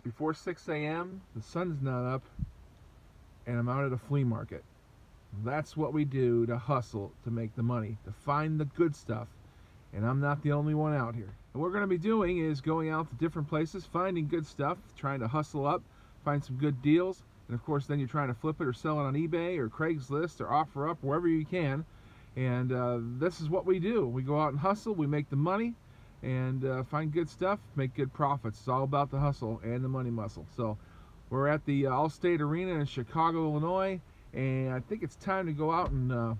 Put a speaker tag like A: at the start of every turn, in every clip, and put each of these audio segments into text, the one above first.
A: before 6 a.m., the sun's not up, and I'm out at a flea market. That's what we do to hustle, to make the money, to find the good stuff. And I'm not the only one out here. And what we're going to be doing is going out to different places, finding good stuff, trying to hustle up, find some good deals, and of course then you're trying to flip it or sell it on eBay or Craigslist or OfferUp, wherever you can. And this is what we do. We go out and hustle, we make the money, and find good stuff, make good profits. It's all about the hustle and the money muscle. So we're at the Allstate Arena in Chicago, Illinois, and I think it's time to go out and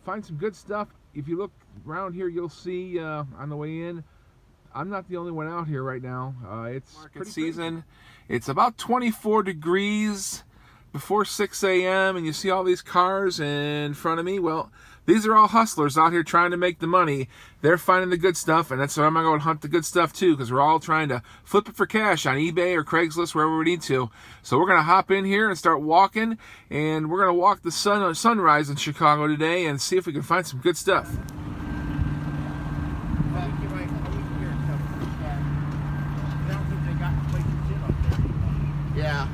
A: find some good stuff. If you look around here, you'll see on the way in, I'm not the only one out here right now. It's market season. It's about 24 degrees before 6 a.m. and you see all these cars in front of me. Well, these are all hustlers out here trying to make the money. They're finding the good stuff, and that's why I'm going to go and hunt the good stuff too, because we're all trying to flip it for cash on eBay or Craigslist, wherever we need to. So we're going to hop in here and start walking, and we're going to walk the sunrise in Chicago today and see if we can find some good stuff.
B: Yeah.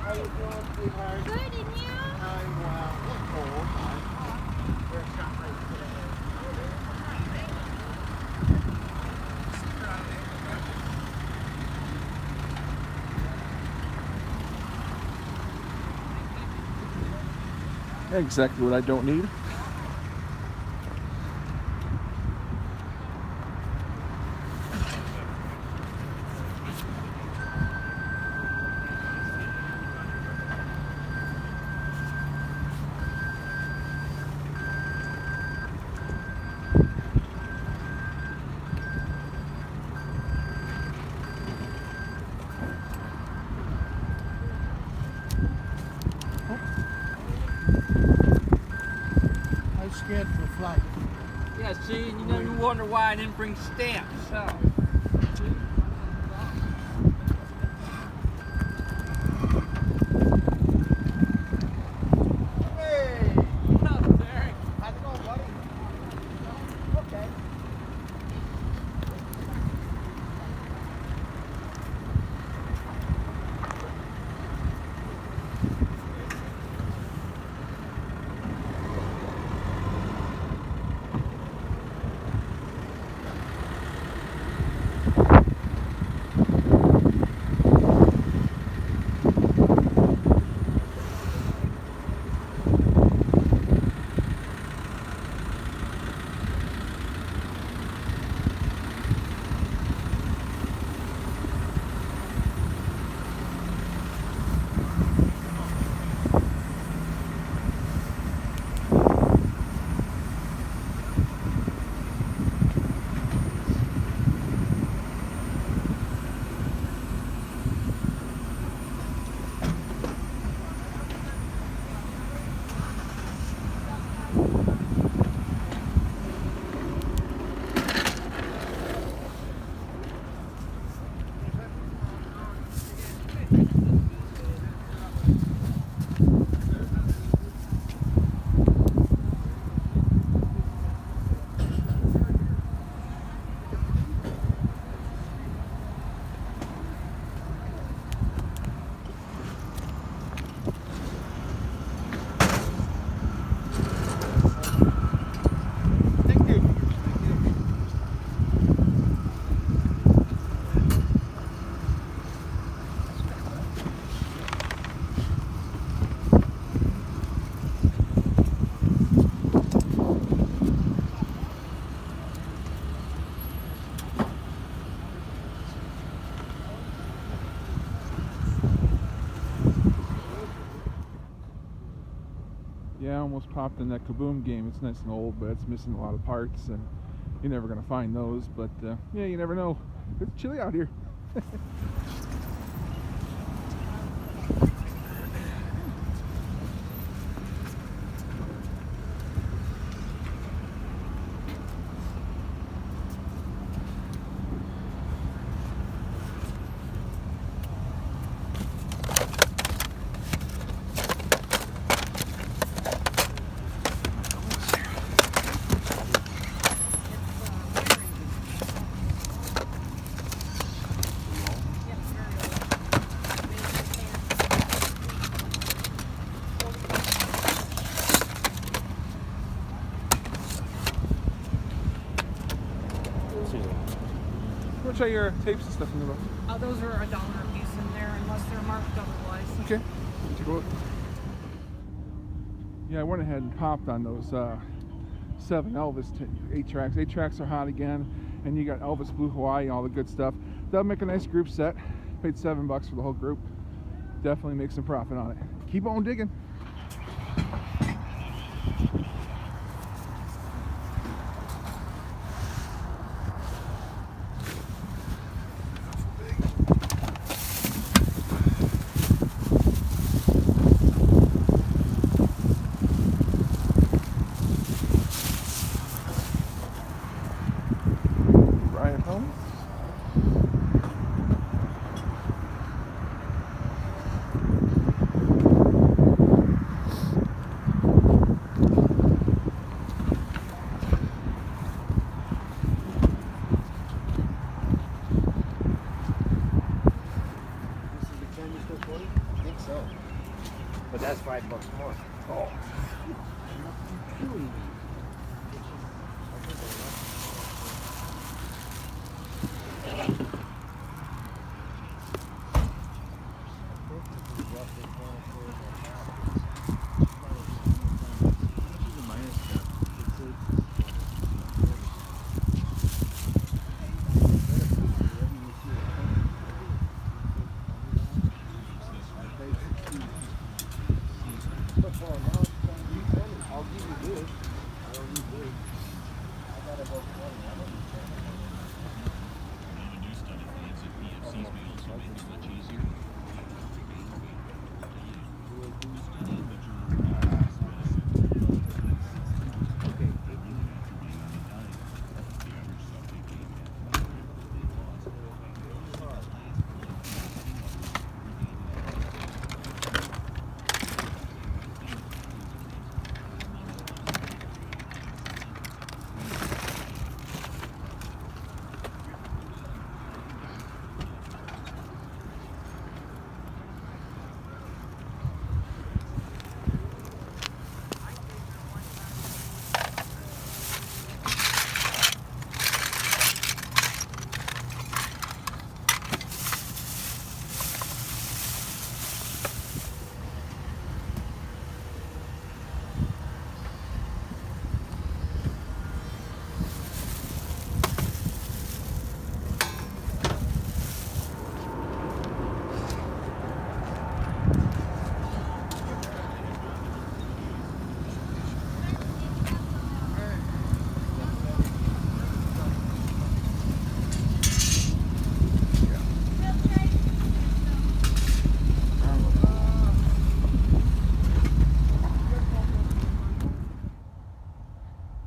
B: How you doing, sweetheart?
C: Good, and you?
B: I'm well. It's cold. We're shopping
A: today. Exactly what I don't need.
B: scared for a flight.
D: Yeah, see, and you know, you wonder why I didn't bring stamps. So.
B: Hey!
D: What's up, Derek?
B: How's it going, buddy? Okay.
A: Yeah, I almost popped in that Kaboom game. It's nice and old, but it's missing a lot of parts, and you're never going to find those. But yeah, you never know. It's chilly out here.
C: much are your tapes and stuff in the book?
E: Those are $1 a piece in there, unless they're marked otherwise.
C: Okay. Take a look. Yeah, I went ahead and popped on those 7 Elvis 8-tracks. 8-tracks are hot again, and you got Elvis Blue Hawaii, all the good stuff. That'll make a nice group set. Paid $7 for the whole group. Definitely make some profit on it. Keep on digging.
B: But that's $5 more.
C: Oh.
B: I'll give you this. I don't need this. I got about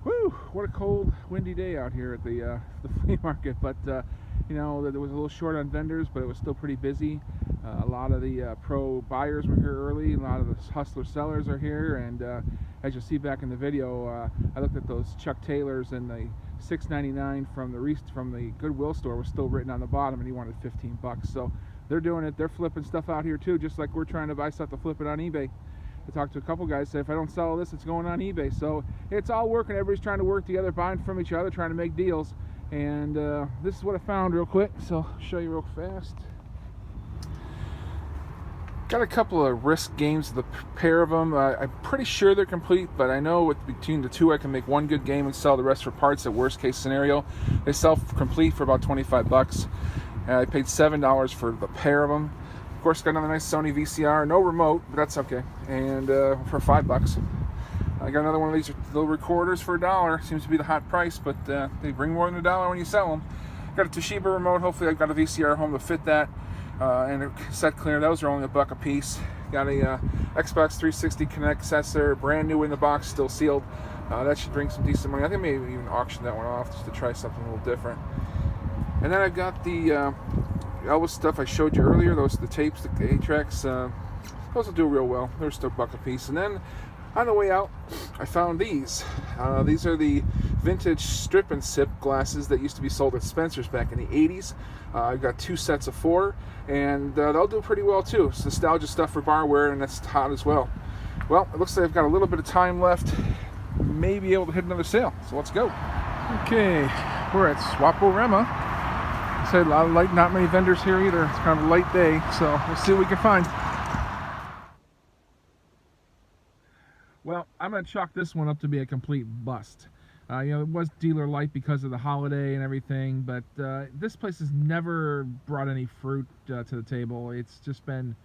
C: 'Whew, what a cold, windy day out here at the flea market. But you know, there was a little short on vendors, but it was still pretty busy. A lot of the pro buyers were here early. A lot of the hustler sellers are here, and as you'll see back in the video, I looked at those Chuck Taylors, and the $6.99 from the Goodwill store was still written on the bottom, and he wanted $15. So they're doing it. They're flipping stuff out here too, just like we're trying to buy stuff to flip it on eBay. I talked to a couple guys, said if I don't sell this, it's going on eBay. So it's all working. Everybody's trying to work together, buying from each other, trying to make deals. And this is what I found real quick, so I'll show you real fast. Got a couple of risk games, the pair of them. I'm pretty sure they're complete, but I know between the two I can make one good game and sell the rest for parts at worst case scenario. They sell complete for about $25. I paid $7 for the pair of them. Of course, got another nice Sony VCR, no remote, but that's okay, and for $5. I got another one of these little recorders for $1. Seems to be the hot price, but they bring more than $1 when you sell them. Got a Toshiba remote. Hopefully I've got a VCR home to fit that, and a cassette cleaner. Those are only $1 a piece. Got a Xbox 360 Kinect accessor, brand new in the box, still sealed. That should bring some decent money. I think maybe even auction that one off just to try something a little different. And then I've got the Elvis stuff I showed you earlier. Those are the tapes, the 8-tracks. Those will do real well. They're still $1 a piece. And then on the way out, I found these. These are the vintage strip and sip glasses that used to be sold at Spencer's back in the 80s. I've got 2 sets of 4, and they'll do pretty well too. It's nostalgia stuff for barware, and that's hot as well. Well, it looks like I've got a little bit of time left. Maybe able to hit another sale. So let's go. Okay, we're at Swaporama. I said, a lot of light, not many vendors here either. It's kind of a light day, so we'll see what we can find.
A: Well, I'm going to chalk this one up to be a complete bust. It was dealer light because of the holiday and everything, but this place has never brought any fruit to the table. It's just been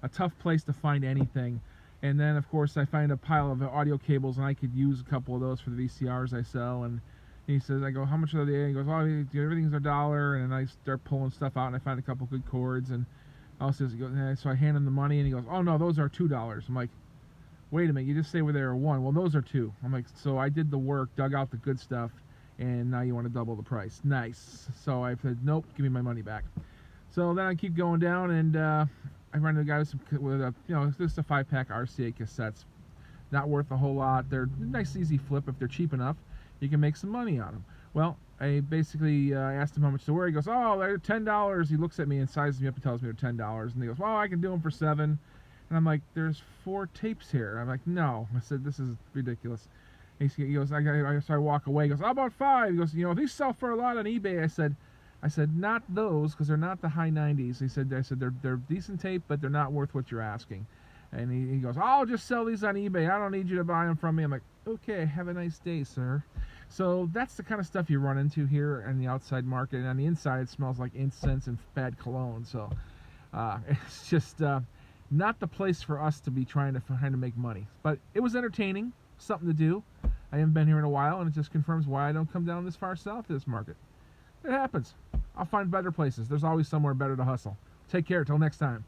A: a tough place to find anything. And then, of course, I find a pile of audio cables, and I could use a couple of those for the VCRs I sell. And he says, I go, how much are they? And he goes, oh, everything's $1. And then I start pulling stuff out, and I find a couple good cords. And so I hand him the money, and he goes, oh, no, those are $2. I'm like, wait a minute, you just say where they are $1. Well, those are $2. I'm like, so I did the work, dug out the good stuff, and now you want to double the price. Nice. So I said, nope, give me my money back. So then I keep going down, and I run into a guy with a, just a 5-pack RCA cassettes. Not worth a whole lot. They're a nice, easy flip. If they're cheap enough, you can make some money on them. Well, I basically asked him how much they were. He goes, oh, they're $10. He looks at me and sizes me up and tells me they're $10. And he goes, well, I can do them for $7. And I'm like, there's 4 tapes here. I'm like, no. I said, this is ridiculous. He goes, so I walk away. He goes, how about 5? He goes, these sell for a lot on eBay. I said, not those, because they're not the high 90s. I said they're decent tape, but they're not worth what you're asking. And he goes, I'll just sell these on eBay. I don't need you to buy them from me. I'm like, okay, have a nice day, sir. So that's the kind of stuff you run into here in the outside market. And on the inside, it smells like incense and bad cologne. So it's just not the place for us to be trying to make money. But it was entertaining, something to do. I haven't been here in a while, and it just confirms why I don't come down this far south to this market. It happens. I'll find better places. There's always somewhere better to hustle. Take care. Till next time.